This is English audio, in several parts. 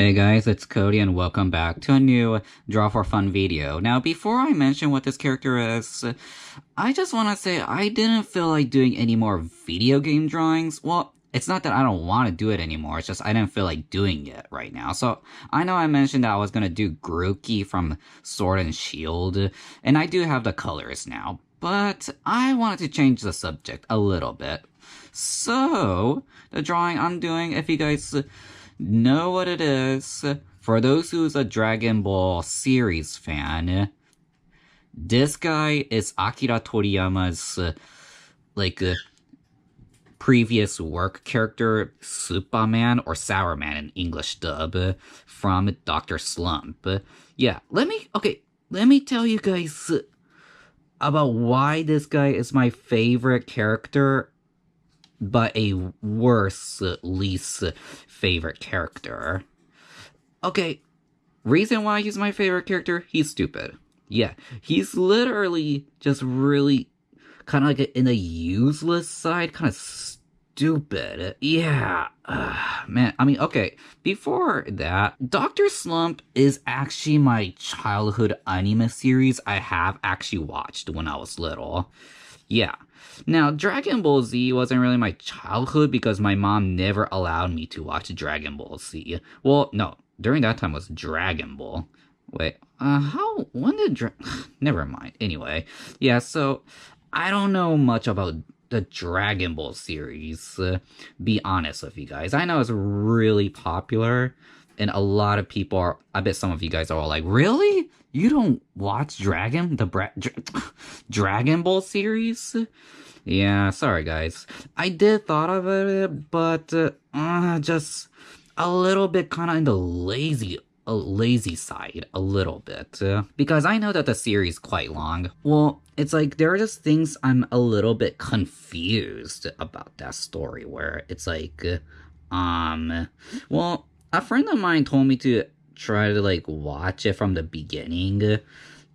Hey guys, it's Cody and welcome back to a new Draw for Fun video. Now, before I mention what this character is, I just want to say I didn't feel like doing any more video game drawings. Well, it's not that I don't want to do it anymore, it's just I didn't feel like doing it right now. So, I know I mentioned that I was going to do Grookey from Sword and Shield, and I do have the colors now, but I wanted to change the subject a little bit. So, the drawing I'm doing, if you guys know what it is, for those who's a Dragon Ball series fan, this guy is Akira Toriyama's previous work character, Suppaman or Sourman in English dub, from Dr. Slump. Yeah, let me tell you guys about why this guy is my favorite character, but a worse, least favorite character. Okay, reason why he's my favorite character, he's stupid. Yeah, he's literally just really kind of like in the useless side, kind of stupid. Yeah, man, I mean, okay, before that, Dr. Slump is actually my childhood anime series I have actually watched when I was little. Yeah. Now, Dragon Ball Z wasn't really my childhood because my mom never allowed me to watch Dragon Ball Z. Well, no, during that time was Dragon Ball. Wait, when did never mind. Anyway, yeah, so, I don't know much about the Dragon Ball series, be honest with you guys. I know it's really popular, and a lot of people are, I bet some of you guys are all like, really? You don't watch Dragon Ball series? Yeah, sorry guys. I did thought of it, but just a little bit kind of in the lazy side, a little bit. Because I know that the series is quite long. Well, it's like there are just things I'm a little bit confused about that story, where it's like, well, a friend of mine told me to try to like watch it from the beginning,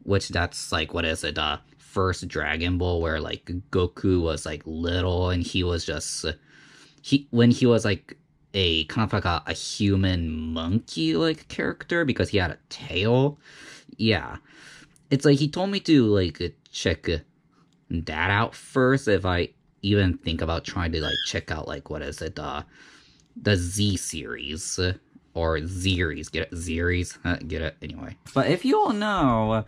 which that's like, what is it, first Dragon Ball, where like Goku was like little and he was just when he was like a kind of like a human monkey like character because he had a tail. Yeah, it's like he told me to like check that out first if I even think about trying to like check out like, what is it, the Z series. Or Zeries, get it? Zeries? Get it? Anyway. But if you all know,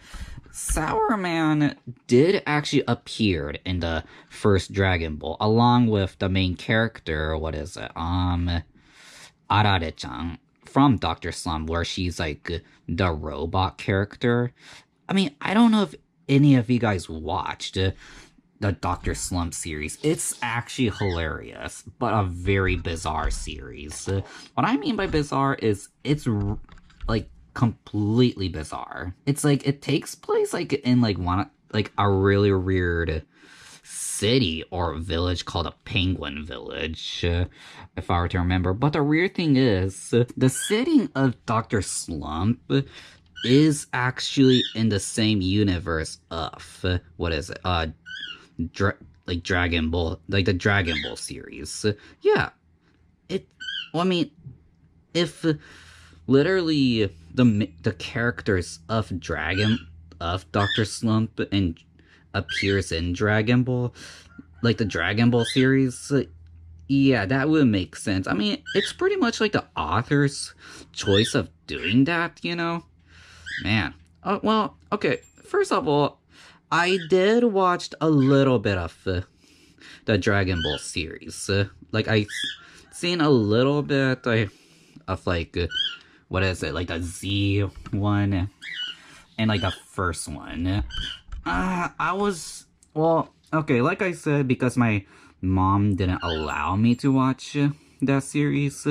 Sourman did actually appear in the first Dragon Ball, along with the main character, what is it? Arare-chan, from Dr. Slump, where she's like the robot character. I mean, I don't know if any of you guys watched the Dr. Slump series. It's actually hilarious, but a very bizarre series. What I mean by bizarre is it's like completely bizarre. It's like it takes place like in like a really weird city or village called a Penguin Village, if I were to remember. But the weird thing is, the setting of Dr. Slump is actually in the same universe of, what is it, like Dragon Ball, like the Dragon Ball series. Yeah, well, I mean, if literally the characters of Dr. Slump and appears in Dragon Ball, like the Dragon Ball series, yeah, that would make sense. I mean, it's pretty much like the author's choice of doing that, you know? Man. Oh, well, okay, first of all, I did watch a little bit of the Dragon Ball series. Like, I seen a little bit of like, what is it, like the Z one, and like the first one. Well, okay, like I said, because my mom didn't allow me to watch that series,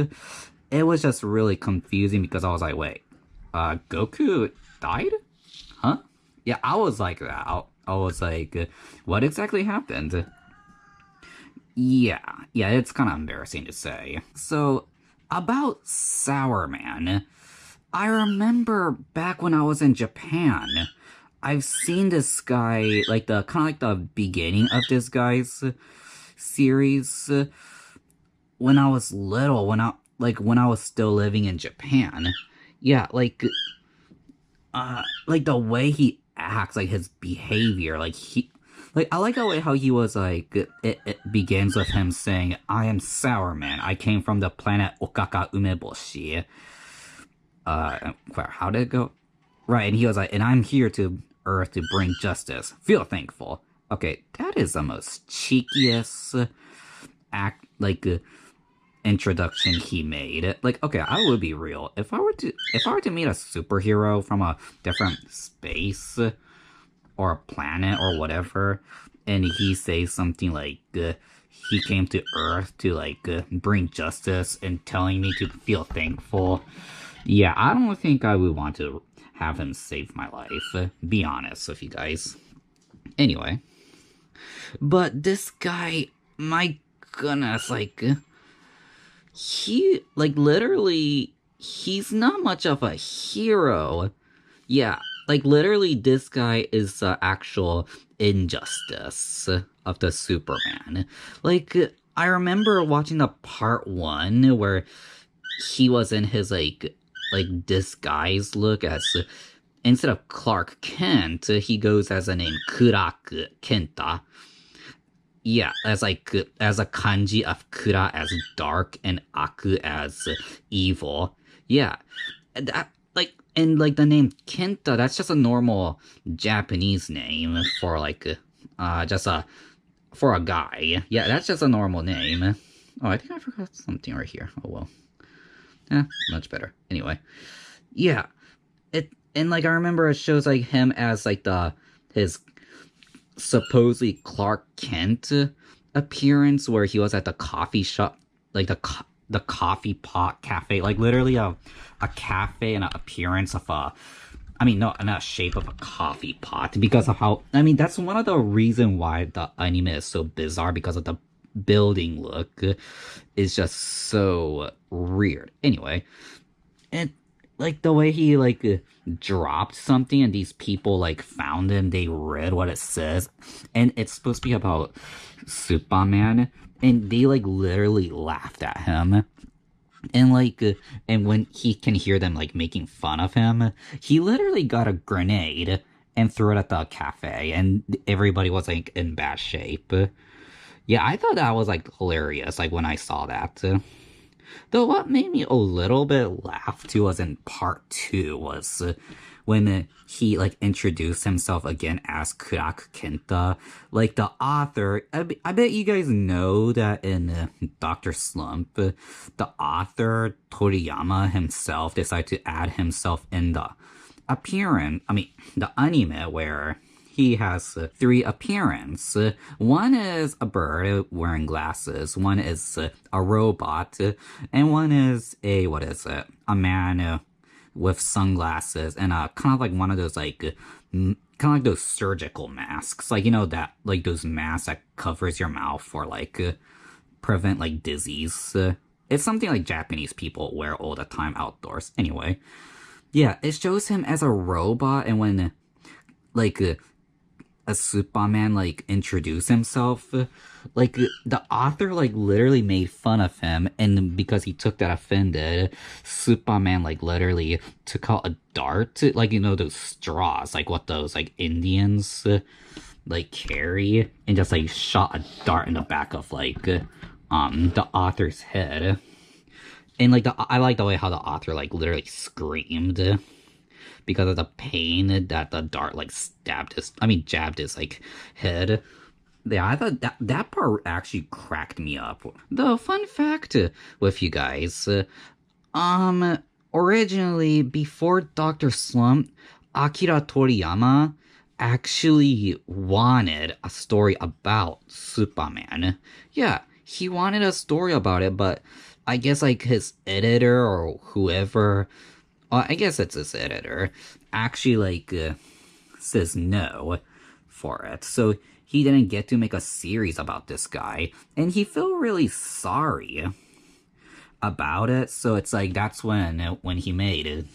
it was just really confusing because I was like, wait, Goku died? Huh? Yeah, I was like that. I was like, what exactly happened? Yeah, it's kind of embarrassing to say. So, about Sourman, I remember back when I was in Japan, I've seen this guy, like the kind of like the beginning of this guy's series when I was little, like when I was still living in Japan. Yeah, like the way he acts, like his behavior, like I like the way how he was like it begins with him saying, "I am Sourman. I came from the planet Okaka Umeboshi." How did it go? Right, and he was like, "And I'm here to Earth to bring justice. Feel thankful." Okay, that is the most cheekiest act introduction he made. Like, okay, I would be real. If I were to meet a superhero from a different space or a planet or whatever, and he says something like he came to Earth to bring justice and telling me to feel thankful. Yeah, I don't think I would want to have him save my life. Be honest with you guys. Anyway, but this guy, my goodness, he, literally, he's not much of a hero. Yeah, literally, this guy is the actual injustice of the Superman. I remember watching the part 1 where he was in his, disguise look as, instead of Clark Kent, he goes as a name Kuraku Kenta. Yeah, as a kanji of Kura as dark and Aku as evil. Yeah, that the name Kenta, that's just a normal Japanese name for for a guy. Yeah, that's just a normal name. Oh, I think I forgot something right here. Oh well. Much better. Anyway, yeah, I remember it shows him as his supposedly Clark Kent appearance where he was at the coffee shop, the coffee pot cafe, literally a cafe and an appearance of not a shape of a coffee pot, because of how, that's one of the reason why the anime is so bizarre, because of the building look is just so weird. Anyway, and the way he dropped something and these people found him, they read what it says, and it's supposed to be about Suppaman, and they literally laughed at him. And and when he can hear them making fun of him, he literally got a grenade and threw it at the cafe, and everybody was in bad shape. Yeah, I thought that was hilarious when I saw that. Though what made me a little bit laugh too was in part 2 was when he introduced himself again as Kuraku Kenta. The author, I bet you guys know that in Dr. Slump, the author Toriyama himself decided to add himself in the the anime where he has 3 appearances. One is a bird wearing glasses, one is a robot, and one is a man with sunglasses and kind of one of those kind of those surgical masks, that those masks that covers your mouth for prevent disease. It's something Japanese people wear all the time outdoors. Anyway, yeah, it shows him as a robot, and when a Suppaman introduce himself, the author literally made fun of him, and because he took that offended, Suppaman literally took out a dart, those straws, what those Indians carry, and just shot a dart in the back of the author's head. And I like the way how the author literally screamed because of the pain that the dart jabbed his head. Yeah, I thought that part actually cracked me up. The fun fact with you guys, originally before Dr. Slump, Akira Toriyama actually wanted a story about Suppaman. Yeah, he wanted a story about it, but I guess his editor or whoever, I guess it's his editor, actually says no for it. So he didn't get to make a series about this guy, and he felt really sorry about it. So it's that's when he made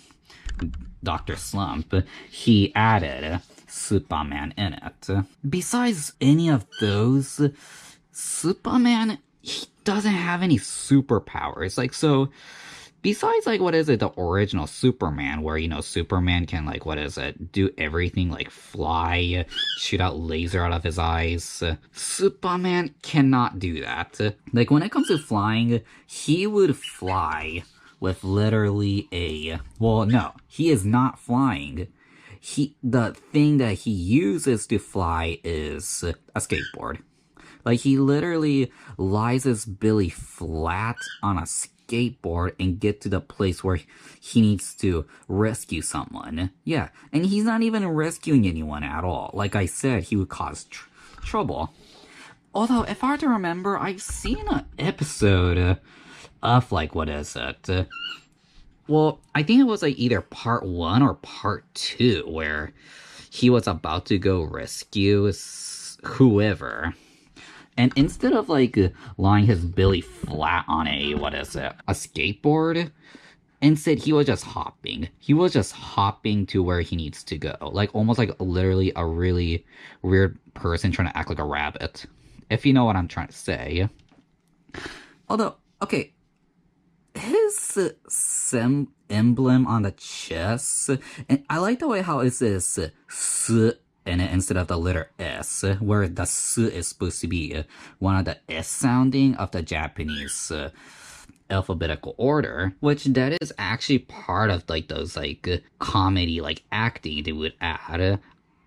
Dr. Slump, he added Suppaman in it. Besides any of those, Suppaman, doesn't have any superpowers. Like, so besides, like, what is it, the original Superman, where, Superman can, like, what is it, do everything, like, fly, shoot out laser out of his eyes. Superman cannot do that. Like, when it comes to flying, he would fly with literally well, no, he is not flying. The thing that he uses to fly is a skateboard. Like, he literally lies his belly flat on a skateboard and get to the place where he needs to rescue someone. Yeah, and he's not even rescuing anyone at all. Like I said, he would cause trouble. Although, if I were to remember, I've seen an episode of, like, what is it? Well, I think it was, like, either part 1 or part 2, where he was about to go rescue whoever. And instead of, like, lying his belly flat on a skateboard, instead he was just hopping. He was just hopping to where he needs to go. Like, almost like literally a really weird person trying to act like a rabbit. If you know what I'm trying to say. Although, okay, his emblem on the chest, and I like the way how it says "s" in it instead of the letter S, where the "s" is supposed to be one of the S sounding of the Japanese alphabetical order, which that is actually part of, like, those, like, comedy, like, acting they would add.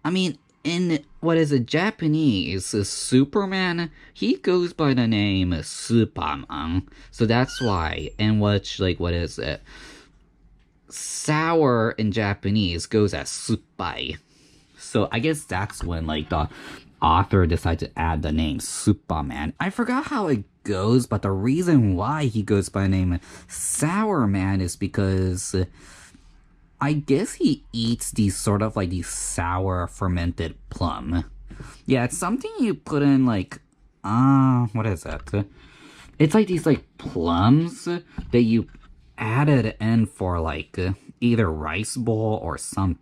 I mean, in, what is it, Japanese, Superman, he goes by the name Suppaman, so that's why, in which, like, what is it, sour in Japanese goes as suppai. So I guess that's when, like, the author decided to add the name Suppaman. I forgot how it goes, but the reason why he goes by the name Sour Man is because I guess he eats these sort of, like, these sour fermented plum. Yeah, it's something you put in, like, what is that? It's like these, like, plums that you added in for, like, either rice bowl or some.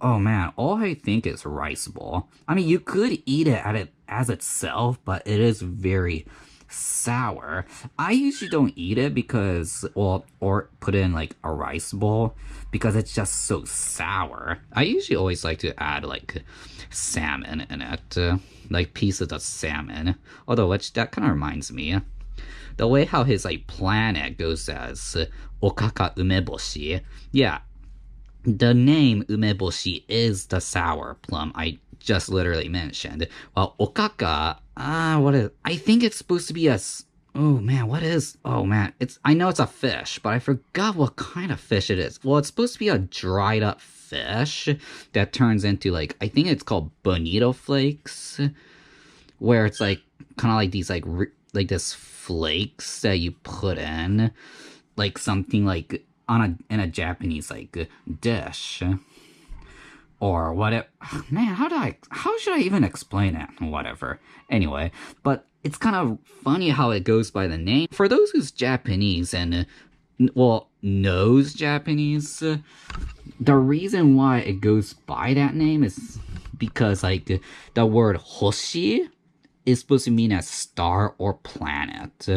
Oh man, all I think is rice bowl. I mean, you could eat it as itself, but it is very sour. I usually don't eat it because, well, or put it in, like, a rice bowl because it's just so sour. I usually always like to add, like, salmon in it, like pieces of salmon. Although, which that kind of reminds me, the way how his, like, planet goes as Okaka Umeboshi. Yeah, the name Umeboshi is the sour plum I just literally mentioned. While Okaka, I think it's supposed to be oh man, I know it's a fish, but I forgot what kind of fish it is. Well, it's supposed to be a dried up fish that turns into, like, I think it's called bonito flakes, where it's, like, kind of like these, like, this flakes that you put in, like, something, like, in a Japanese, like, dish. Or whatever. Man, how should I even explain it? Whatever. Anyway, but it's kind of funny how it goes by the name. For those who's Japanese and, well, knows Japanese, the reason why it goes by that name is because, like, the word hoshi is supposed to mean a star or planet.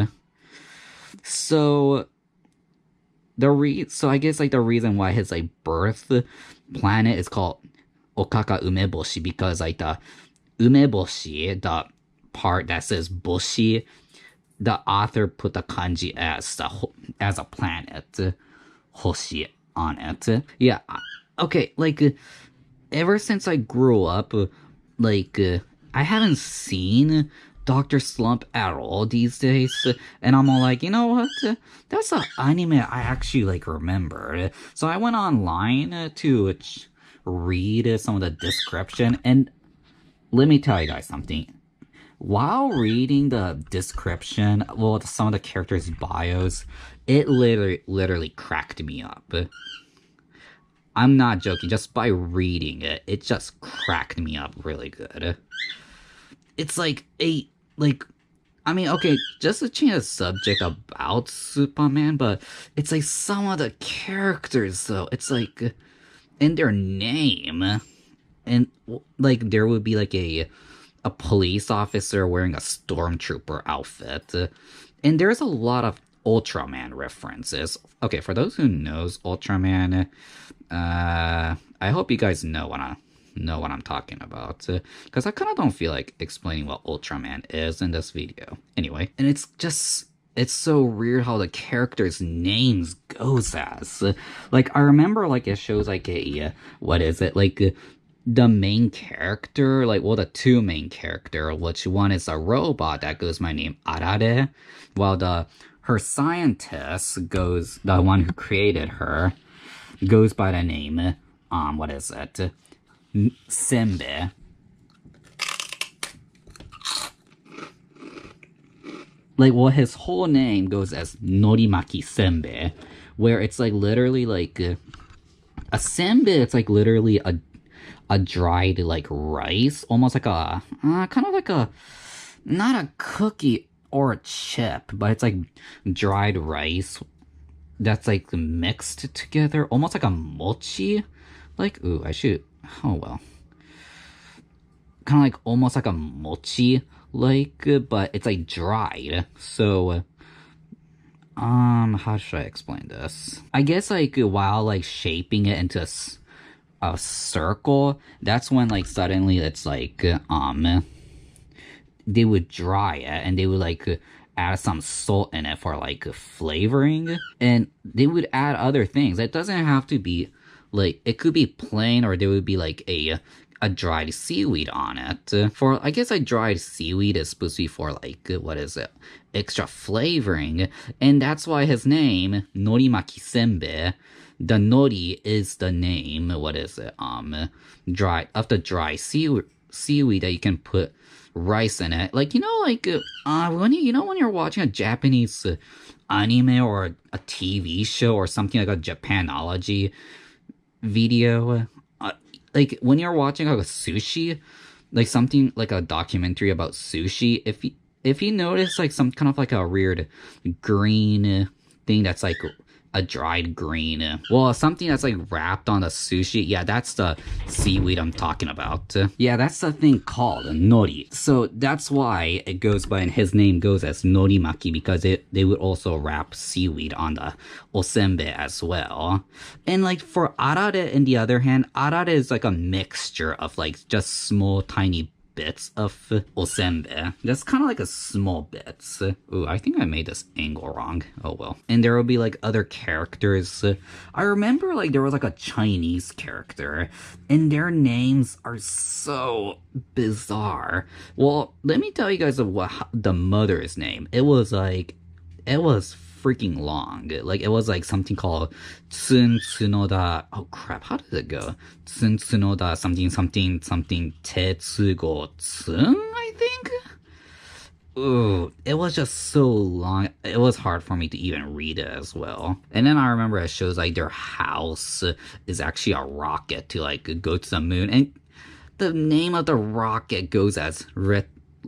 So I guess, like, the reason why his, like, birth planet is called Okaka Umeboshi, because, like, the umeboshi, the part that says boshi, the author put the kanji as a planet, hoshi, on it. Yeah, okay, like, ever since I grew up, like, I haven't seen Dr. Slump at all these days, and I'm all like, you know what, that's an anime I actually, like, remembered. So I went online to read some of the description, and let me tell you guys something. While reading the description, well, some of the characters' bios, it literally cracked me up. I'm not joking, just by reading it, it just cracked me up really good. It's like I mean, okay, just to change the subject about Superman, but it's like some of the characters, though, it's like, in their name, and, like, there would be, like, a police officer wearing a stormtrooper outfit, And there's a lot of Ultraman references. Okay, for those who knows Ultraman, I hope you guys know what I'm talking about, because I kind of don't feel like explaining what Ultraman is in this video. Anyway, and it's so weird how the characters' names goes as. Like, I remember, like, it shows, like, what is it, like, the main character, like, well, the two main character, which one is a robot that goes by name Arare, while her scientist goes, the one who created her, goes by the name, what is it, Sembe. Like, well, his whole name goes as Norimaki Sembe, where it's like literally like a sembe. It's like literally a dried like rice, almost like a kind of like a not a cookie or a chip, but it's like dried rice that's like mixed together, almost like a mochi. Like, ooh, I should. Oh well, kind of like almost like a mochi. Like, but it's like dried. So, how should I explain this? I guess like while like shaping it into a circle, that's when like suddenly it's like they would dry it and they would like add some salt in it for like flavoring, and they would add other things. It doesn't have to be like, it could be plain, or there would be like a dried seaweed on it. For, I guess, like, dried seaweed is supposed to be for, like, what is it? Extra flavoring. And that's why his name, Norimaki Sembe, the nori is the name, what is it? Of the dry seaweed that you can put rice in it. Like, you know, like, when you're watching a Japanese anime or a TV show or something like a Japanology video, like when you're watching like a sushi, like something like a documentary about sushi, if you notice like some kind of like a weird green thing that's like a dried green, well, something that's like wrapped on the sushi, yeah, that's the seaweed I'm talking about. Yeah, that's the thing called nori. So that's why it goes by, and his name goes as Norimaki, because they would also wrap seaweed on the osembe as well. And like for arare, in the other hand, arare is like a mixture of like just small tiny bits of osembe. That's kind of like a small bits. Ooh, I think I made this angle wrong. Oh well. And there will be like other characters. I remember like there was like a Chinese character, and their names are so bizarre. Well, let me tell you guys of what the mother's name. It was freaking long. Like, it was like something called Tsun Tsunoda. Oh crap, how did it go? Tsun Tsunoda something something something Tetsugo Tsun, I think? Ooh, it was just so long. It was hard for me to even read it as well. And then I remember it shows like their house is actually a rocket to like go to the moon. And the name of the rocket goes as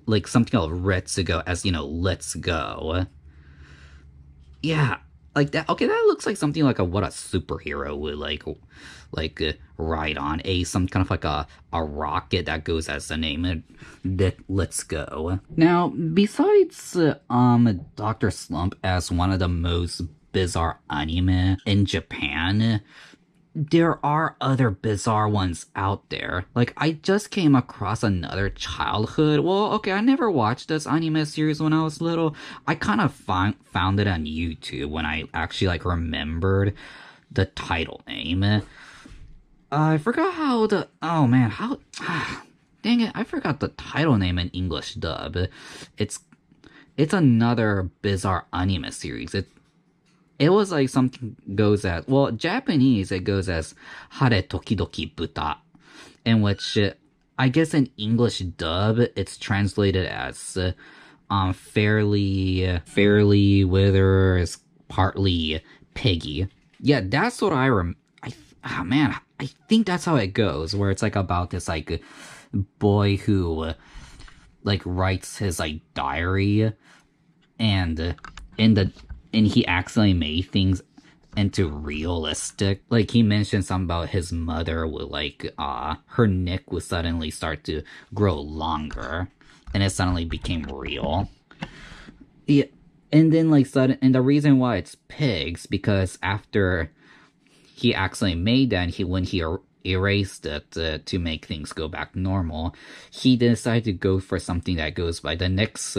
like something called Retsugo, as, you know, let's go. Yeah, like that. Okay, that looks like something like what a superhero would like ride on, some kind of like a rocket that goes as the name, that let's go. Now, besides Dr. Slump as one of the most bizarre anime in Japan, there are other bizarre ones out there. Like, I just came across another childhood. Well, okay, I never watched this anime series when I was little. I kind of found it on YouTube when I actually, like, remembered the title name. I forgot how the... Oh, man, how... Dang it, I forgot the title name in English dub. It's another bizarre anime series. It was like something goes as, well, Japanese, it goes as Hare Tokidoki Buta, in which, I guess in English dub, it's translated as, fairly withers, partly piggy. Yeah, that's what man, I think that's how it goes, where it's like about this, like, boy who, like, writes his, like, diary, and and he accidentally made things into realistic. Like, he mentioned something about his mother would, like, her neck would suddenly start to grow longer, and it suddenly became real. Yeah, And then like sudden, and the reason why it's pigs because after he accidentally made that, and when he erased it to make things go back normal, he decided to go for something that goes by the next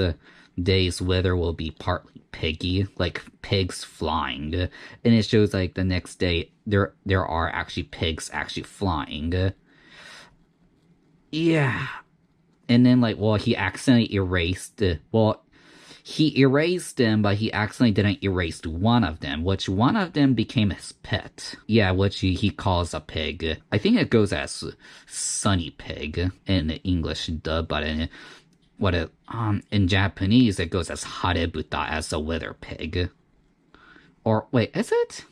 day's weather will be partly piggy, like pigs flying, and it shows like the next day there are actually pigs actually flying. Yeah, and then like well he accidentally erased he erased them, but he accidentally didn't erase one of them, which one of them became his pet. Yeah, which he calls a pig. I think it goes as Sunny Pig in the English dub, but in Japanese it goes as Harebuta, as a weather pig. Or wait, is it?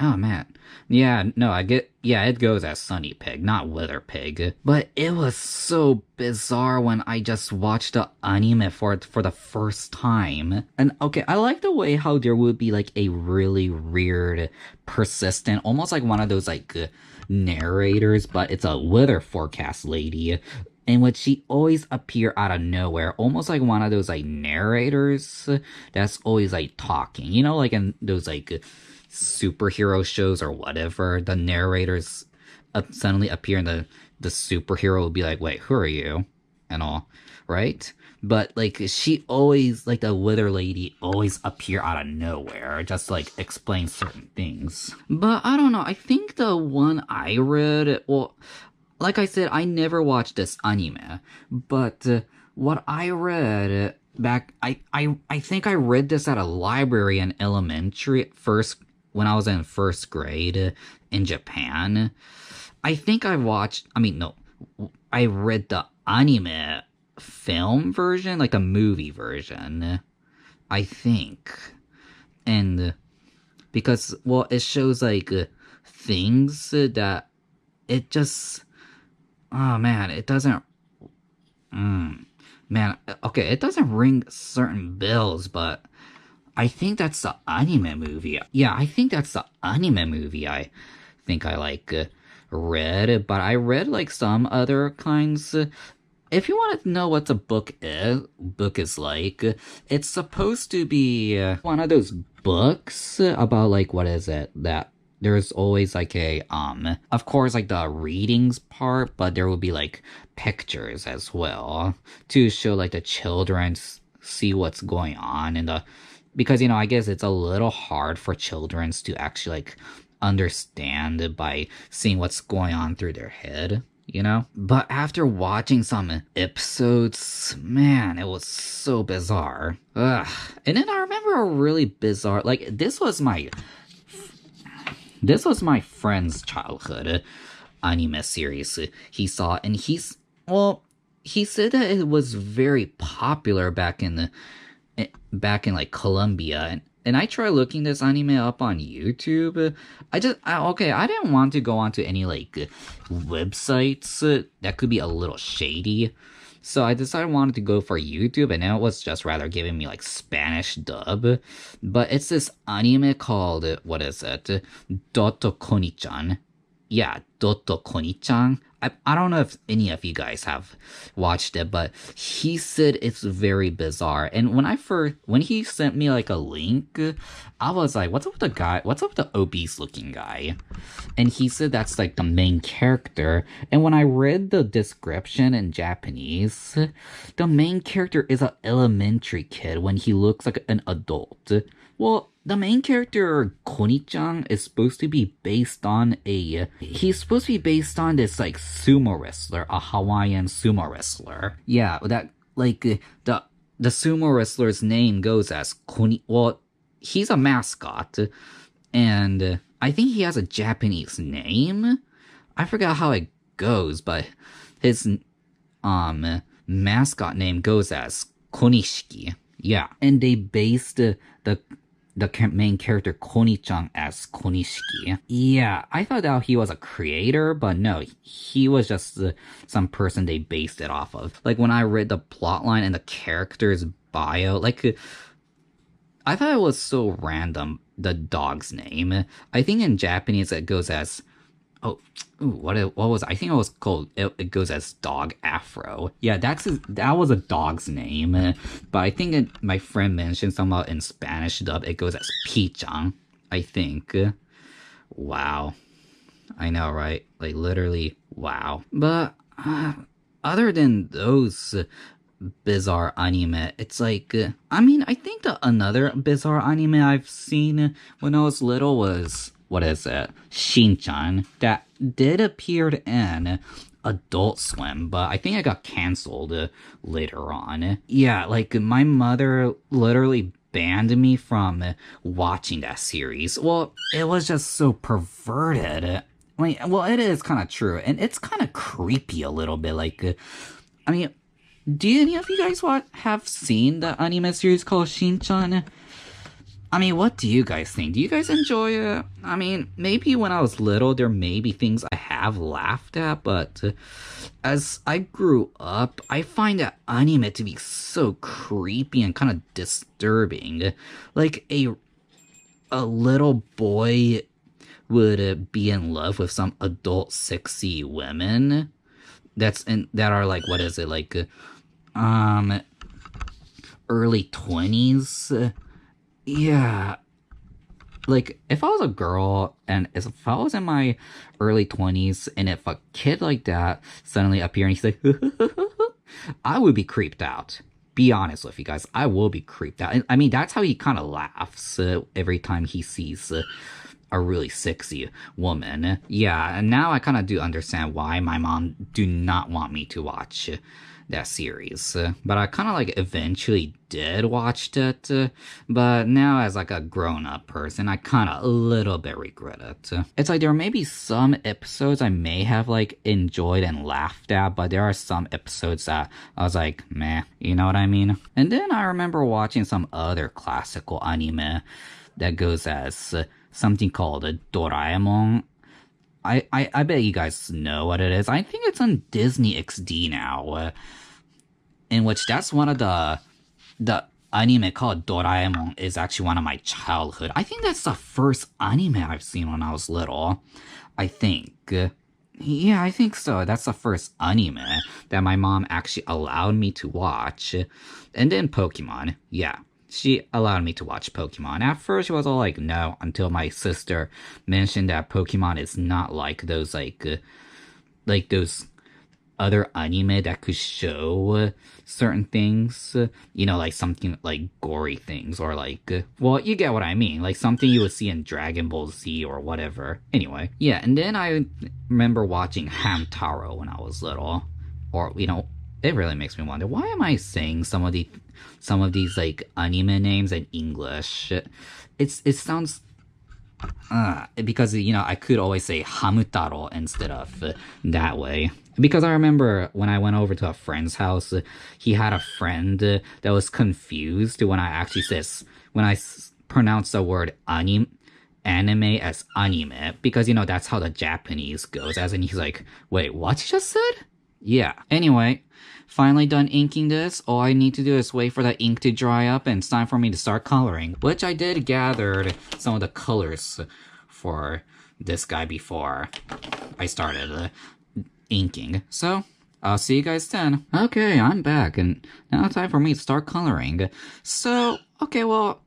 Oh man. Yeah, no, it goes as Sunny Pig, not Wither Pig. But it was so bizarre when I just watched the anime for the first time. And okay, I like the way how there would be like a really weird, persistent, almost like one of those like narrators, but it's a weather forecast lady in which she always appear out of nowhere, almost like one of those like narrators that's always like talking, like in those like superhero shows or whatever, the narrators suddenly appear and the superhero will be like, wait, who are you? And all, right? But like she always, like the wither lady always appear out of nowhere, just like explain certain things. But I don't know, I think the one I read, well, like I said, I never watched this anime, but what I read back, I think I read this at a library in elementary when I was in first grade in Japan. I think I read the anime film version, like the movie version, I think. And because, well, it shows like things that it just, oh man, it doesn't, man, okay, it doesn't ring certain bells, but I think that's the anime movie. Yeah, I think that's the anime movie I think I like read, but I read like some other kinds. If you want to know what the book is like, it's supposed to be one of those books about like, what is it, that there's always like a of course like the readings part, but there will be like pictures as well to show like the children see what's going on in the, because I guess it's a little hard for children to actually like understand by seeing what's going on through their head. But after watching some episodes, man, it was so bizarre. Ugh. And then I remember a really bizarre, like, this was my friend's childhood anime series he saw, and he said that it was very popular back in like Colombia, and I tried looking this anime up on YouTube. I didn't want to go onto any like websites that could be a little shady, so I decided I wanted to go for YouTube, and it was just rather giving me like Spanish dub. But it's this anime called, what is it? Doto Konichan. Yeah, Doto Konichan. I don't know if any of you guys have watched it, but he said it's very bizarre. And when he sent me like a link, I was like, what's up with the guy? What's up with the obese looking guy? And he said that's like the main character. And when I read the description in Japanese, the main character is an elementary kid when he looks like an adult. Well, the main character, Koni-chan, is supposed to be based on he's supposed to be based on this, like, sumo wrestler, a Hawaiian sumo wrestler. Yeah, that, like, the sumo wrestler's name goes as Koni, well, he's a mascot, and I think he has a Japanese name. I forgot how it goes, but his, mascot name goes as Konishiki. Yeah, and they based the main character Koni-chan as Konishiki. Yeah, I thought that he was a creator, but no, he was just some person they based it off of. Like, when I read the plotline and the character's bio, like, I thought it was so random, the dog's name. I think in Japanese it goes as Oh, ooh, what was I think it was called? It goes as Dog Afro. Yeah, that was a dog's name, but I think my friend mentioned somehow in Spanish dub it goes as Pichang. I think. Wow, I know, right? Like literally, wow. But other than those bizarre anime, it's like I mean, I think another bizarre anime I've seen when I was little was what is it? Shinchan that did appear in Adult Swim, but I think it got canceled later on. Yeah, like my mother literally banned me from watching that series. Well, it was just so perverted. I mean, well, it is kind of true, and it's kind of creepy a little bit. Like, I mean, do any of you guys have seen the anime series called Shinchan? I mean, what do you guys think? Do you guys enjoy it? I mean, maybe when I was little, there may be things I have laughed at, but as I grew up, I find that anime to be so creepy and kind of disturbing. Like a little boy would be in love with some adult sexy women that are like what is it like um early 20s. Yeah, like if I was a girl and if I was in my early 20s and if a kid like that suddenly appeared and he's like I would be creeped out. Be honest with you guys, I will be creeped out. I mean, that's how he kind of laughs every time he sees a really sexy woman. Yeah, and now I kind of do understand why my mom do not want me to watch that series. But I kind of like eventually did watch it. But now as like a grown-up person, I kind of a little bit regret it. It's like there may be some episodes I may have like enjoyed and laughed at, but there are some episodes that I was like, meh, you know what I mean? And then I remember watching some other classical anime that goes as something called Doraemon. I bet you guys know what it is. I think it's on Disney XD now, in which that's one of the anime called Doraemon is actually one of my childhood. I think that's the first anime I've seen when I was little. I think. Yeah, I think so. That's the first anime that my mom actually allowed me to watch. And then Pokemon. Yeah. She allowed me to watch Pokemon. At first, she was all like, no, until my sister mentioned that Pokemon is not like those, like those other anime that could show certain things. You know, like something like gory things or like, well, you get what I mean. Like something you would see in Dragon Ball Z or whatever. Anyway, yeah, and then I remember watching Hamtaro when I was little. Or, you know, it really makes me wonder, why am I saying some of these like anime names in English? It sounds because you know I could always say Hamutaro instead of that way. Because I remember when I went over to a friend's house, he had a friend that was confused when I pronounce the word anime as anime, because you know that's how the Japanese goes. As in, he's like, wait, what you just said? Yeah. Anyway, finally done inking this. All I need to do is wait for the ink to dry up and it's time for me to start coloring. Which I did gathered some of the colors for this guy before I started inking. So, I'll see you guys then. Okay, I'm back and now it's time for me to start coloring. So, okay, well,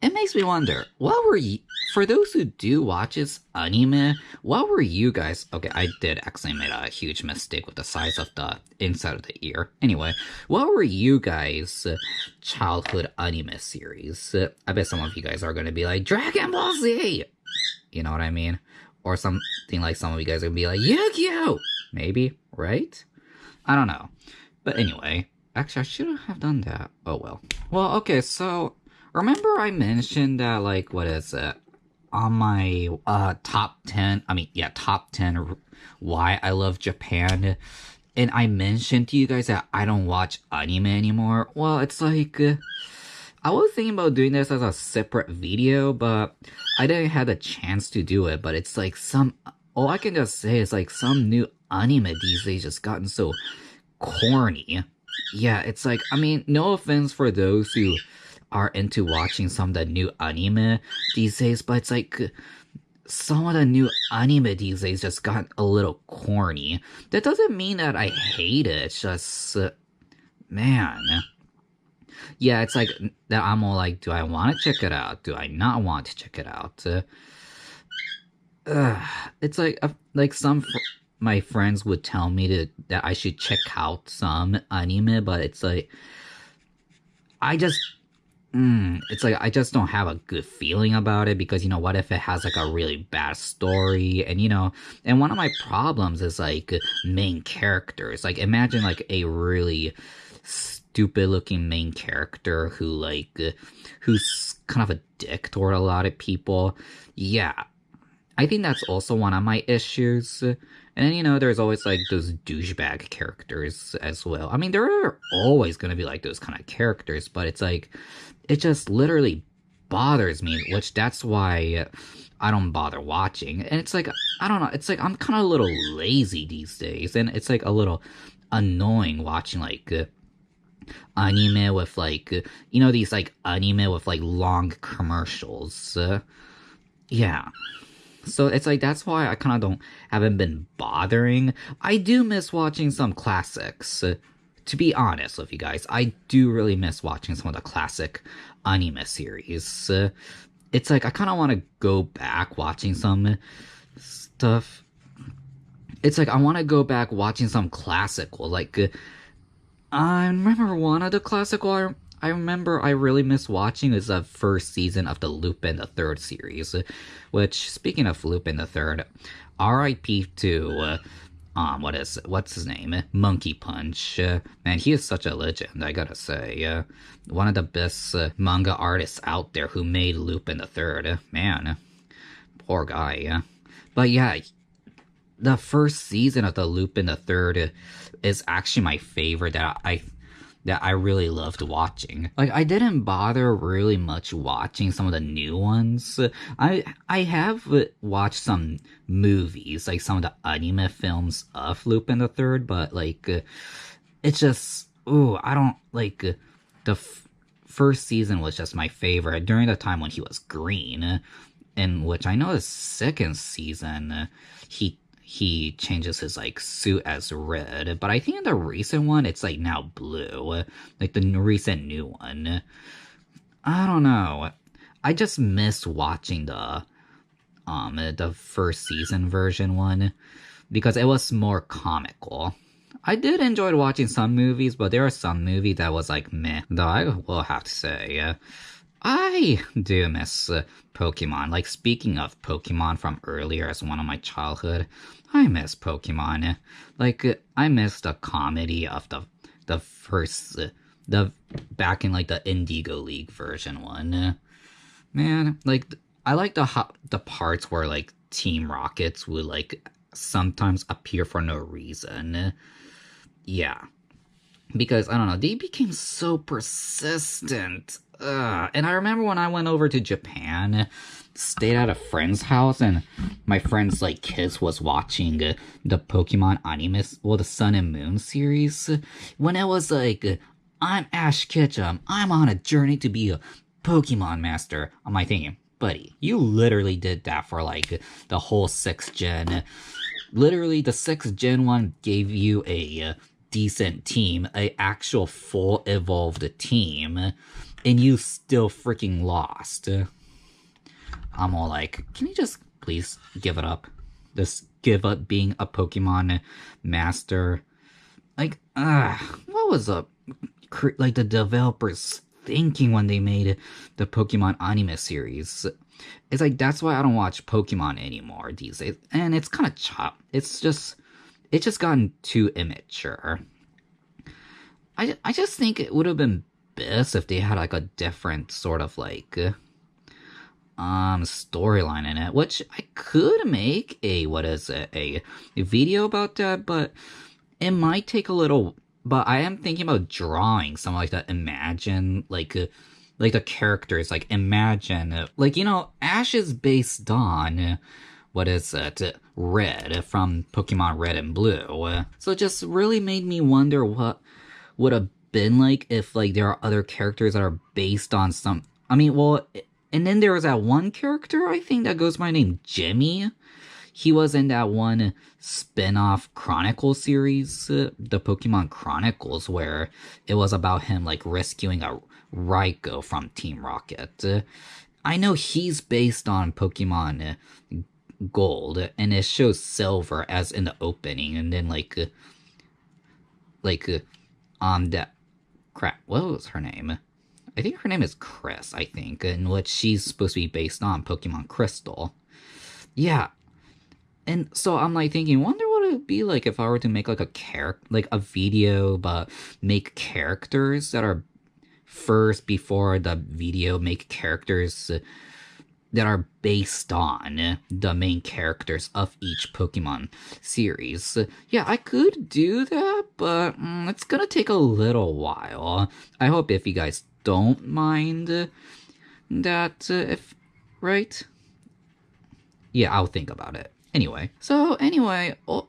it makes me wonder, what were you, for those who do watch this anime, what were you guys, okay, I did actually make a huge mistake with the size of the inside of the ear. Anyway, what were you guys' childhood anime series? I bet some of you guys are going to be like, Dragon Ball Z! You know what I mean? Or something like some of you guys are going to be like, Yu-Gi-Oh! Maybe, right? I don't know. But anyway, actually I shouldn't have done that. Oh well. Well, okay, so remember I mentioned that, like, what is it? On my top 10 why I love Japan. And I mentioned to you guys that I don't watch anime anymore. Well, it's like, I was thinking about doing this as a separate video, but I didn't have the chance to do it. But it's like all I can just say is like some new anime these days just gotten so corny. Yeah, it's like, I mean, no offense for those who are into watching some of the new anime these days, but it's like, some of the new anime these days just got a little corny. That doesn't mean that I hate it. It's just, man. Yeah, it's like that. I'm all like, do I want to check it out? Do I not want to check it out? It's like my friends would tell me that I should check out some anime, but it's like I just it's like I just don't have a good feeling about it because what if it has like a really bad story and one of my problems is like main characters. Like imagine like a really stupid looking main character who's kind of a dick toward a lot of people. Yeah, I think that's also one of my issues. And then, there's always like those douchebag characters as well. I mean, there are always going to be like those kind of characters, but it's like, it just literally bothers me, which that's why I don't bother watching. And it's like, I don't know, it's like I'm kind of a little lazy these days. And it's like a little annoying watching like anime with like, these like anime with like long commercials. Yeah. So it's like that's why I kind of haven't been bothering. I do miss watching some classics. To be honest with you guys, I do really miss watching some of the classic anime series. It's like I kind of want to go back watching some stuff. It's like I want to go back watching some classical. Like I remember one of the classical I remember I really miss watching is the first season of the Lupin the Third series, which, speaking of Lupin the Third, R.I.P. to, what's his name? Monkey Punch. Man, he is such a legend, I gotta say. One of the best manga artists out there who made Lupin the Third. Man, poor guy. But yeah, the first season of the Lupin the Third is actually my favorite that I really loved watching. Like, I didn't bother really much watching some of the new ones. I have watched some movies, like some of the anime films of Lupin the Third, but like, it's just, I don't, like, the first season was just my favorite during the time when he was green, in which I know the second season, he changes his like suit as red, but I think in the recent one it's like now blue, like the recent new one. I don't know. I just miss watching the first season version one because it was more comical. I did enjoy watching some movies, but there are some movies that was like meh, though I will have to say. I do miss Pokemon. Like, speaking of Pokemon from earlier as one of my childhood, I miss Pokemon. Like, I miss the comedy of the first, the back in, like, the Indigo League version one. Man, like, I like the parts where, like, Team Rockets would, like, sometimes appear for no reason. Yeah. Because, I don't know, they became so persistent. And I remember when I went over to Japan, stayed at a friend's house, and my friend's, like, kids was watching the Pokemon anime, well, the Sun and Moon series, when it was like, I'm Ash Ketchum, I'm on a journey to be a Pokemon master. I'm like thinking, buddy, you literally did that for, like, the whole 6th gen. Literally, the 6th gen one gave you a decent team, a actual full evolved team, and you still freaking lost. I'm all like, can you just please give it up? Just give up being a Pokemon master. Like, what was up? Like, the developers thinking when they made the Pokemon anime series? It's like, that's why I don't watch Pokemon anymore these days. And it's kind of chopped. It's just gotten too immature. I just think it would have been best if they had like a different sort of like storyline in it, which I could make a video about that, but it might take a little. But I am thinking about drawing some like that. Imagine like the characters, like imagine like Ash is based on Red from Pokemon Red and Blue. So it just really made me wonder what would have been like if like there are other characters that are based on some. I mean, well, And then there was that one character, I think, that goes by name Jimmy. He was in that one spin-off Chronicle series, the Pokemon Chronicles, where it was about him, like, rescuing a Raikou from Team Rocket. I know he's based on Pokemon Gold, and it shows Silver as in the opening, and then, that... Crap, what was her name? I think her name is Chris, I think, in which she's supposed to be based on Pokemon Crystal. Yeah, and so I'm like thinking, wonder what it would be like if I were to make like a video, but make characters that are first before the video, make characters that are based on the main characters of each Pokemon series. Yeah, I could do that, but it's gonna take a little while. I hope if you guys don't mind that, right? Yeah, I'll think about it. Anyway,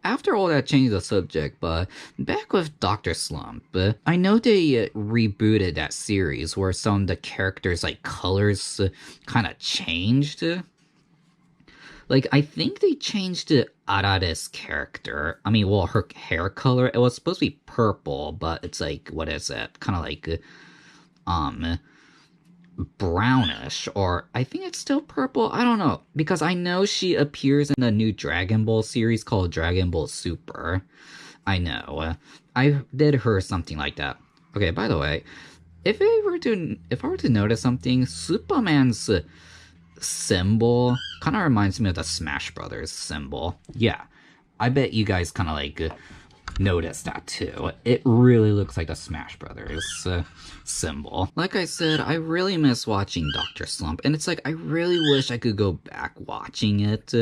after all that changed the subject, but back with Dr. Slump, I know they rebooted that series where some of the characters' like colors kind of changed. Like, I think they changed Arare's character. I mean, well, her hair color, it was supposed to be purple, but it's like, what is it? Kind of like, brownish, or I think it's still purple. I don't know, because I know she appears in the new Dragon Ball series called Dragon Ball Super. I know. I did hear something like that. Okay, by the way, if I were to notice something, Suppaman's symbol kind of reminds me of the Smash Brothers symbol. Yeah, I bet you guys kind of like noticed that too. It really looks like the Smash Brothers symbol. Like I said, I really miss watching Dr. Slump, and it's like I really wish I could go back watching it,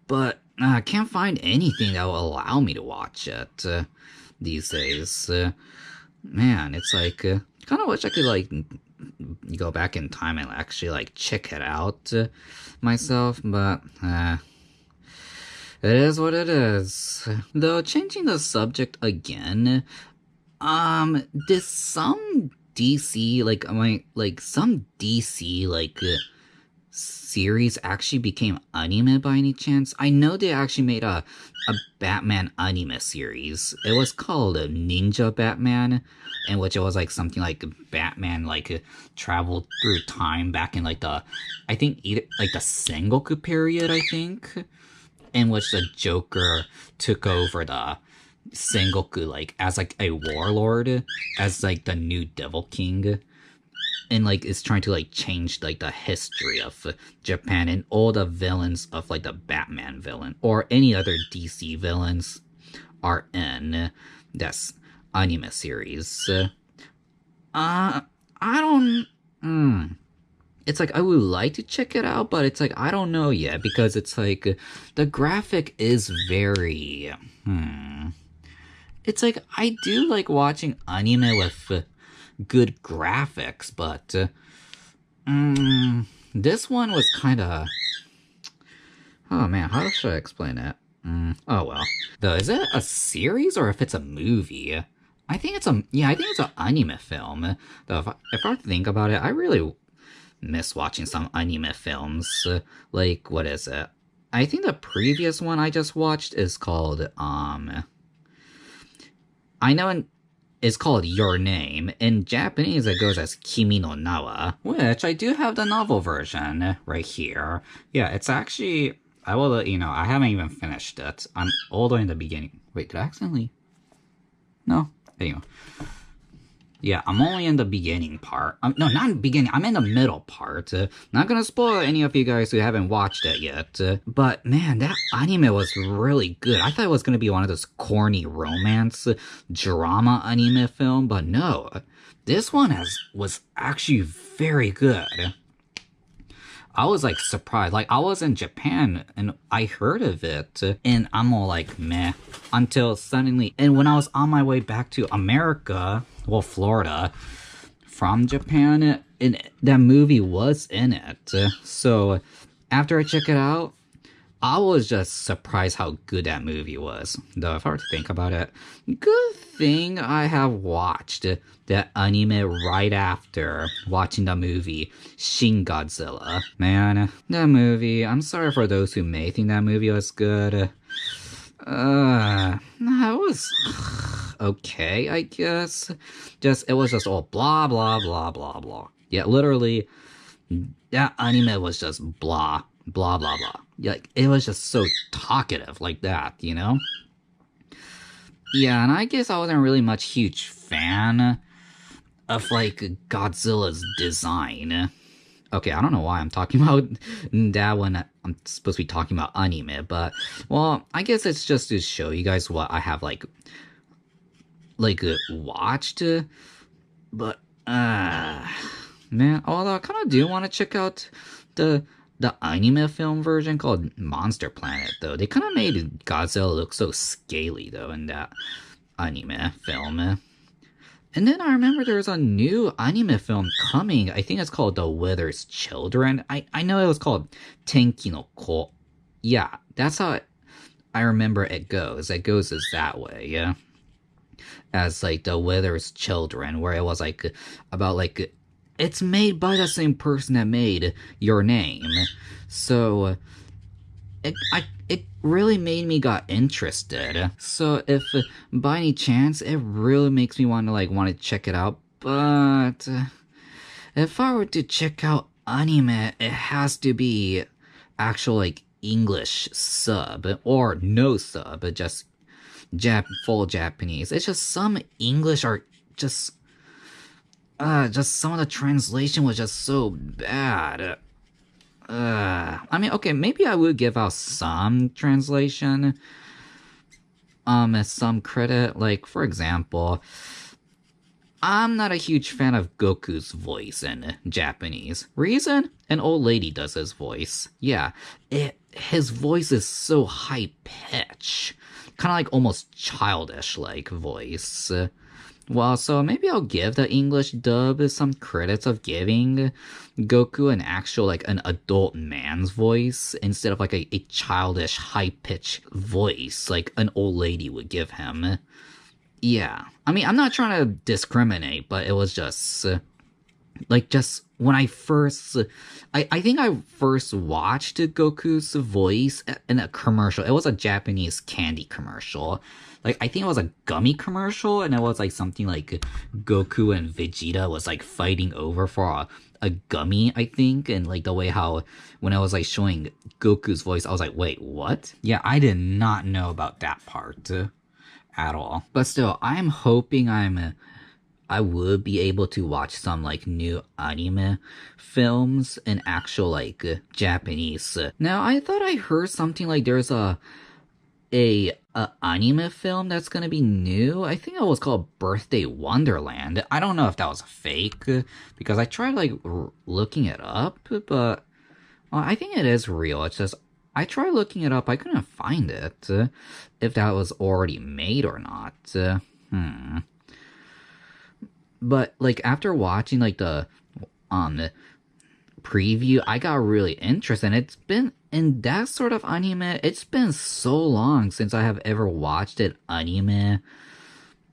but I can't find anything that will allow me to watch it these days. Man, it's like kind of wish I could like go back in time and actually like check it out myself, but it is what it is. Though, changing the subject again, did some DC, series actually became anime by any chance? I know they actually made a Batman anime series. It was called Ninja Batman, in which it was like something like Batman traveled through time back in the Sengoku period, I think, in which the Joker took over the Sengoku as a warlord, as the new Devil King, and is trying to change the history of Japan, and all the villains of the Batman villain or any other DC villains are in this anime series. I don't it's I would like to check it out, but it's I don't know yet, because it's the graphic is very it's I do like watching anime with good graphics, but this one was kind of, oh man, how should I explain it? Oh well. Though, is it a series or if it's a movie? I think it's an anime film. Though, if I think about it, I really miss watching some anime films. What is it? I think the previous one I just watched is called, it's called Your Name. In Japanese, it goes as Kimi no Nawa, which I do have the novel version right here. Yeah, it's actually, I will let you know, I haven't even finished it. I'm all the way in the beginning. Wait, did I accidentally? No? Anyway. Yeah, I'm only in the beginning part. No, not in the beginning. I'm in the middle part. Not gonna spoil any of you guys who haven't watched it yet. But man, that anime was really good. I thought it was gonna be one of those corny romance drama anime film, but no. This one was actually very good. I was surprised. I was in Japan and I heard of it, and I'm all meh, until suddenly, and when I was on my way back to America, well, Florida, from Japan, and that movie was in it. So after I check it out, I was just surprised how good that movie was. Though, if I were to think about it, good thing I have watched that anime right after watching the movie Shin Godzilla. Man, that movie, I'm sorry for those who may think that movie was good. It was okay, I guess. It was just all blah, blah, blah, blah, blah. Yeah, literally, that anime was just blah, blah, blah, blah. Like, it was just so talkative like that, you know? Yeah, and I guess I wasn't really much huge fan of, like, Godzilla's design. Okay, I don't know why I'm talking about that when I'm supposed to be talking about anime, but, well, I guess it's just to show you guys what I have, watched, but, man, although I kind of do want to check out the anime film version called Monster Planet, though. They kind of made Godzilla look so scaly, though, in that anime film. And then I remember there was a new anime film coming. I think it's called The Wither's Children. I know it was called Tenki no Ko. Yeah, that's how I remember it goes. It goes as that way, yeah. As, like, The Wither's Children, where it was, like, about, like, it's made by the same person that made Your Name. So, it really made me got interested. So if by any chance it really makes me want to check it out, but if I were to check out anime, it has to be actual like English sub or no sub, just full Japanese. It's just some English are just some of the translation was just so bad. I mean, okay, maybe I would give out some translation, some credit. Like, for example, I'm not a huge fan of Goku's voice in Japanese. Reason? An old lady does his voice. Yeah, his voice is so high-pitched. Kind of like almost childish-like voice. Well, so maybe I'll give the English dub some credits of giving Goku an actual, like, an adult man's voice instead of, like, a childish, high-pitched voice like an old lady would give him. Yeah. I mean, I'm not trying to discriminate, but it was just, just when I first, I think I first watched Goku's voice in a commercial. It was a Japanese candy commercial. Like, I think it was a gummy commercial, and it was, like, something like Goku and Vegeta was, like, fighting over for a gummy, I think, and, like, the way how, when I was, like, showing Goku's voice, I was like, wait, what? Yeah, I did not know about that part at all. But still, I'm hoping I would be able to watch some, like, new anime films in actual, like, Japanese. Now, I thought I heard something like there's a anime film that's gonna be new. I think it was called Birthday Wonderland. I don't know if that was a fake, because I tried, like, looking it up, but well, I think it is real. It's just, I tried looking it up, I couldn't find it, if that was already made or not. But, like, after watching, like, the preview, I got really interested, and it's been, in that sort of anime, it's been so long since I have ever watched an anime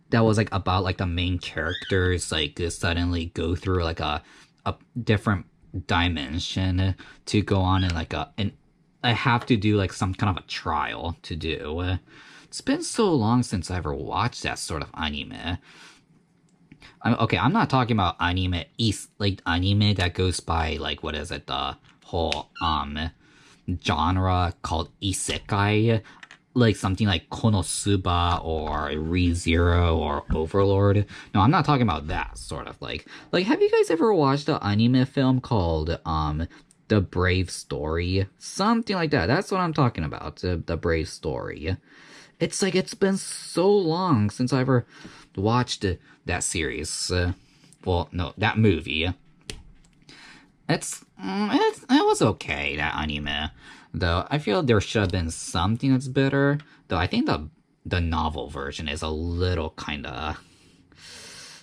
that was, like, about, like, the main characters, like, suddenly go through, like, a different dimension to go on and, like, and I have to do, like, some kind of a trial to do. It's been so long since I ever watched that sort of anime. Okay, I'm not talking about anime, like, anime that goes by, like, what is it, the whole, genre called isekai, like something like Konosuba or ReZero or Overlord. No, I'm not talking about that sort of, like, have you guys ever watched an anime film called, The Brave Story? Something like that. That's what I'm talking about, The Brave Story. It's like, it's been so long since I ever watched that series. Well, no, that movie. It was okay, that anime. Though, I feel there should have been something that's better. Though, I think the novel version is a little kinda...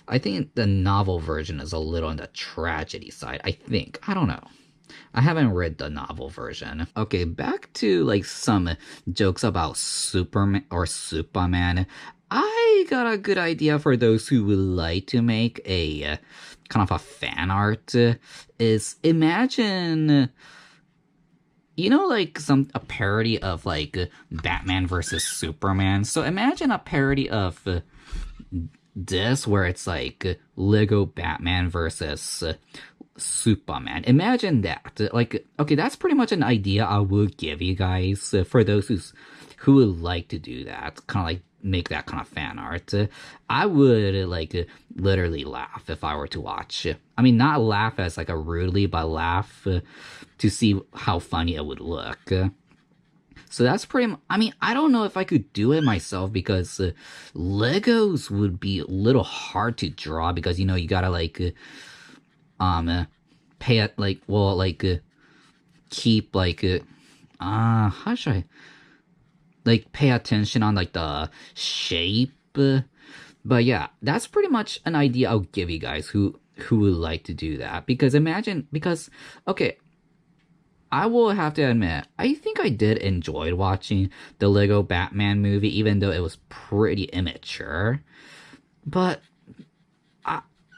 I think the novel version is a little on the tragedy side, I think. I don't know. I haven't read the novel version. Okay, back to like some jokes about Superman or Suppaman. I got a good idea for those who would like to make a kind of a fan art. Is imagine, you know, like a parody of like Batman versus Superman. So imagine a parody of this where it's like Lego Batman versus Superman. Imagine that. Like, okay, that's pretty much an idea I would give you guys for those who would like to do that. Kind of like make that kind of fan art. I would like literally laugh if I were to watch. I mean, not laugh as like a rudely, but laugh to see how funny it would look. So that's I mean, I don't know if I could do it myself because Legos would be a little hard to draw because, you know, you gotta like, pay it, like, well, like, keep, like, how should I, like, pay attention on, like, the shape, but yeah, that's pretty much an idea I'll give you guys who would like to do that, because okay, I will have to admit, I think I did enjoy watching the Lego Batman movie, even though it was pretty immature. But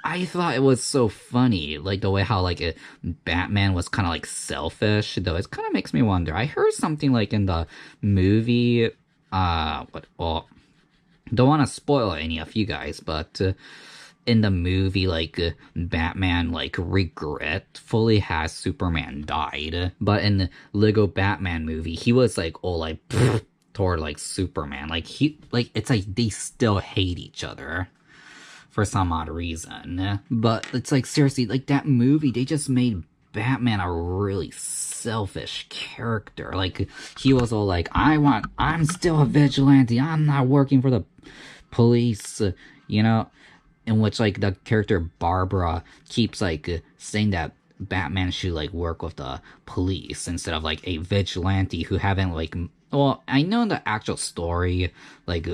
I thought it was so funny, like the way how like Batman was kind of like selfish. Though it kind of makes me wonder. I heard something like in the movie, well, don't want to spoil any of you guys, but. In the movie, like, Batman, like, regretfully has Superman died. But in the Lego Batman movie, he was, like, all, like, toward, like, Superman. Like, it's like they still hate each other for some odd reason. But it's, like, seriously, like, that movie, they just made Batman a really selfish character. Like, he was all like, I'm still a vigilante, I'm not working for the police, you know? In which, like, the character Barbara keeps, like, saying that Batman should, like, work with the police instead of, like, a vigilante who haven't, like... Well, I know in the actual story, like,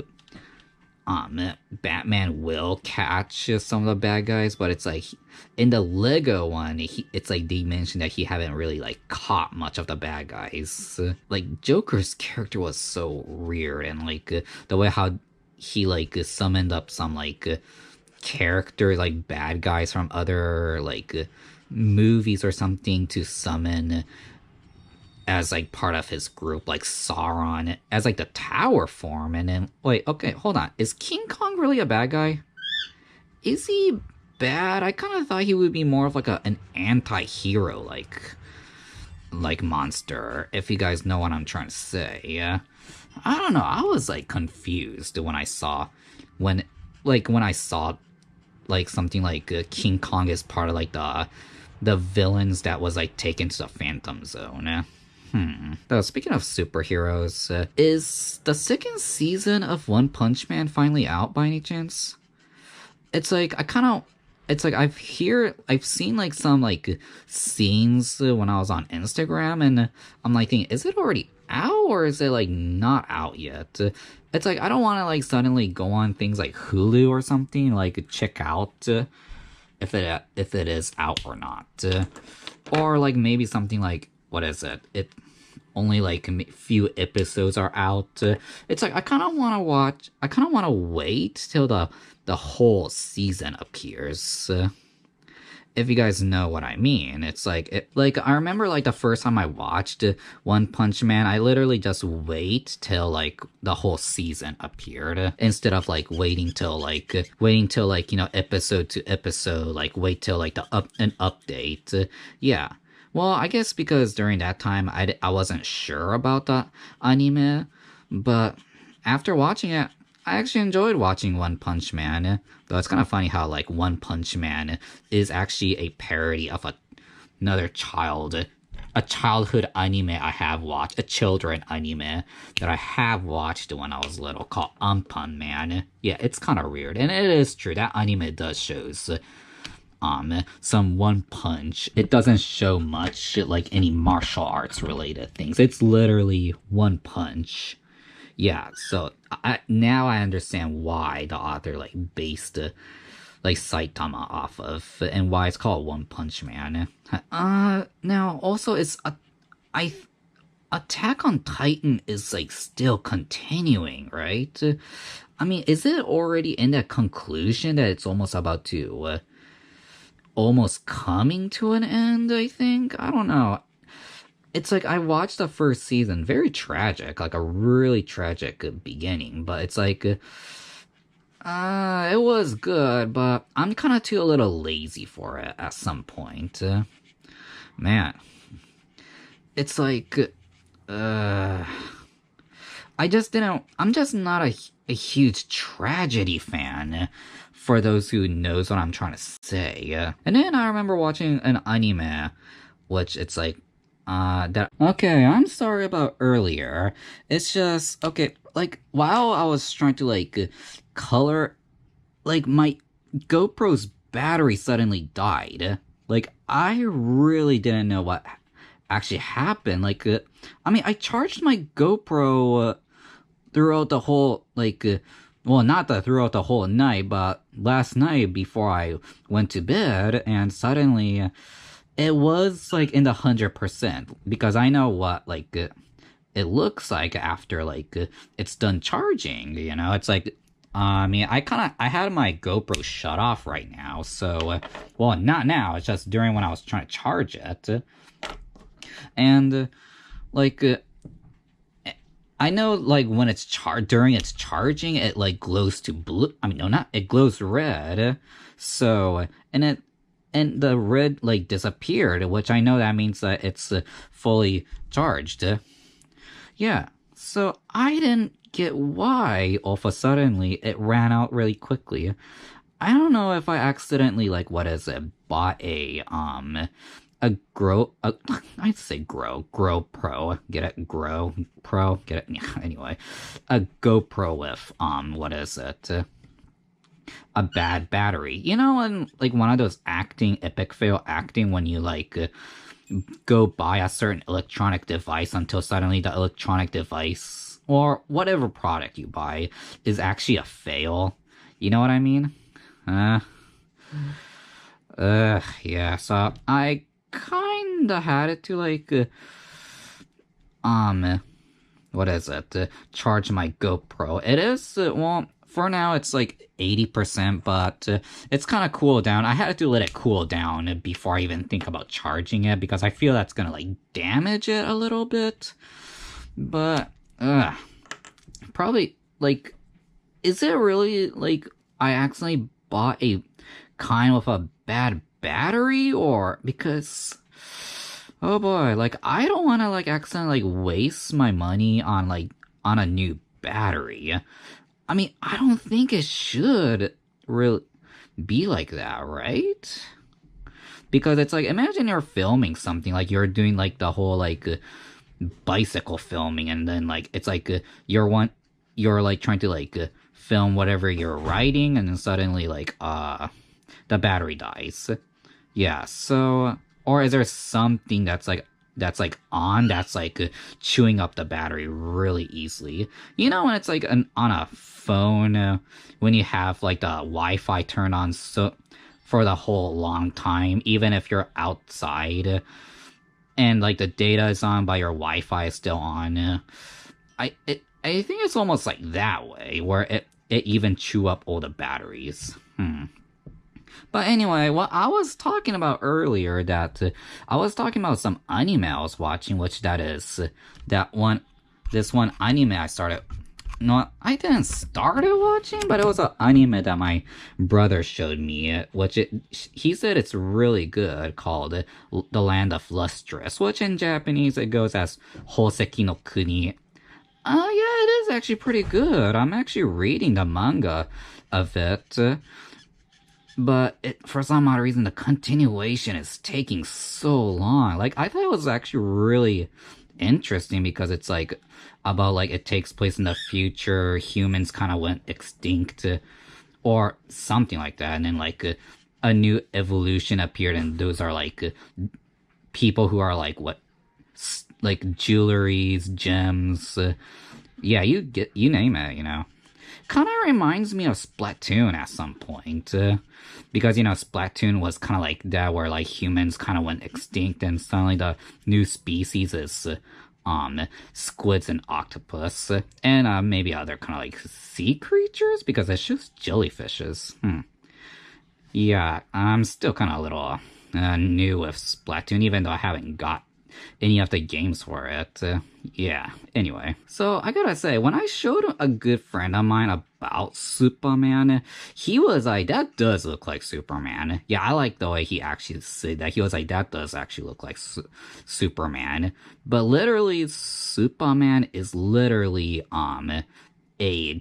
Batman will catch some of the bad guys, but it's, like, in the Lego one, it's, like, they mentioned that he haven't really, like, caught much of the bad guys. Like, Joker's character was so weird, and, like, the way how he, like, summoned up some, like... character like bad guys from other like movies or something to summon as like part of his group, like Sauron as like the tower form. And then wait, okay, hold on, is King Kong really a bad guy? Is he bad? I kind of thought he would be more of like an anti-hero like monster, if you guys know what I'm trying to say. Yeah, I don't know, I was like confused when I saw like something like King Kong is part of like the villains that was like taken to the Phantom Zone. Though speaking of superheroes, is the second season of One Punch Man finally out by any chance? It's like I've seen like some like scenes when I was on Instagram, and I'm like thinking, is it already out or is it like not out yet? It's like I don't want to like suddenly go on things like Hulu or something, like check out if it is out or not, or like maybe something like, what is it? It only like a few episodes are out. It's like I kind of want to wait till the whole season appears. If you guys know what I mean. It's like, I remember like the first time I watched One Punch Man, I literally just wait till like the whole season appeared instead of like waiting till like, you know, episode to episode, like wait till like an update. Yeah. Well, I guess because during that time I wasn't sure about the anime, but after watching it, I actually enjoyed watching One Punch Man, though it's kind of funny how, like, One Punch Man is actually a parody of another childhood anime I have watched, a children anime that I have watched when I was little, called Umpan Man. Yeah, it's kind of weird, and it is true, that anime does shows some One Punch. It doesn't show much, like, any martial arts related things. It's literally One Punch. Yeah, so now I understand why the author like based like Saitama off of, and why it's called One Punch Man. Now also I Attack on Titan is like still continuing, right? I mean, is it already in that conclusion that it's almost about to almost coming to an end, I think? I don't know. It's like I watched the first season, very tragic, like a really tragic beginning, but it's like it was good, but I'm kind of too a little lazy for it at some point. Man, it's like I just didn't. I'm just not a huge tragedy fan. For those who knows what I'm trying to say. And then I remember watching an anime, which it's like, that. Okay, I'm sorry about earlier. It's just okay. Like while I was trying to like color, like my GoPro's battery suddenly died. Like I really didn't know what actually happened. Like, I mean, I charged my GoPro throughout the whole, like, well, not throughout the whole night, but last night before I went to bed, and suddenly it was like in the 100% because I know what like it looks like after like it's done charging. You know, it's like. I mean, I had my GoPro shut off right now, so, well, not now, it's just during when I was trying to charge it. And, like, I know, like, when it's during its charging, it, like, glows to blue. I mean, no, it glows red. So, and the red, like, disappeared, which I know that means that it's fully charged. Yeah, so I didn't get why all of a suddenly it ran out really quickly. I don't know if I accidentally, like, what is it, bought I'd say Grow Pro, get it, Grow Pro, get it, yeah, anyway, a GoPro with, what is it, a bad battery, you know, and, like, one of those epic fail acting when you, like, go buy a certain electronic device until suddenly the electronic device, or whatever product you buy, is actually a fail, you know what I mean? Yeah, so I kinda had it to, like, what is it, charge my GoPro. It is, well, for now it's like 80%, but it's kind of cooled down. I had to let it cool down before I even think about charging it, because I feel that's gonna, like, damage it a little bit. But, probably, like, is it really, like, I accidentally bought a kind with a bad battery, or because, oh boy, like, I don't want to, like, accidentally, like, waste my money on, like, on a new battery. I mean, I don't think it should really be like that, right? Because it's like, imagine you're filming something, like, you're doing, like, the whole, like, bicycle filming, and then, like, it's like, you're like, trying to, like, film whatever you're writing, and then suddenly, like, the battery dies. Yeah, so, or is there something that's like on that's like chewing up the battery really easily? You know, when it's like on a phone, when you have like the Wi-Fi turned on so for the whole long time, even if you're outside and like the data is on but your Wi-Fi is still on. I think it's almost like that way, where it even chew up all the batteries. But anyway, what I was talking about earlier, that I was talking about some anime I was watching, which that is, this one anime I started, no, I didn't start watching, but it was an anime that my brother showed me, which he said it's really good, called The Land of Lustrous, which in Japanese it goes as Hoseki no Kuni. Yeah, it is actually pretty good. I'm actually reading the manga of it. But for some odd reason, the continuation is taking so long. Like, I thought it was actually really interesting because it's, like, about, like, it takes place in the future, humans kind of went extinct, or something like that, and then, like, a new evolution appeared, and those are, like, people who are, like, like, jewelries, gems, yeah, you name it, you know. kind of reminds me of Splatoon at some point. Because, Splatoon was kind of like that, where like humans kind of went extinct and suddenly the new species is squids and octopus. And maybe other kind of like sea creatures, because it's just jellyfishes. Yeah, I'm still kind of a little new with Splatoon, even though I haven't got any of the games for it. Yeah, anyway. So, I gotta say, when I showed a good friend of mine about Suppaman, he was like, that does look like Superman. Yeah, I like the way he actually said that. He was like, that does actually look like Superman. But literally, Suppaman is literally,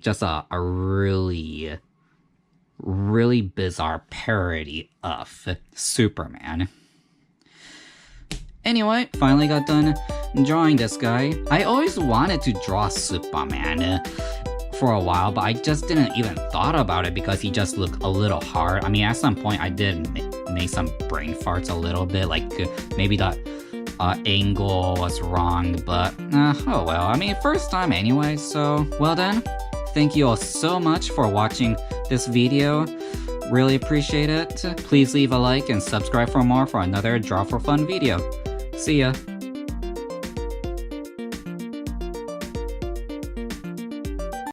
just a really bizarre parody of Superman. Anyway, finally got done drawing this guy. I always wanted to draw Suppaman for a while, but I just didn't even thought about it because he just looked a little hard. I mean, at some point I did make some brain farts a little bit, like maybe that angle was wrong, but oh well. I mean, first time anyway, so well then. Thank you all so much for watching this video. Really appreciate it. Please leave a like and subscribe for more for another Draw for Fun video. See ya!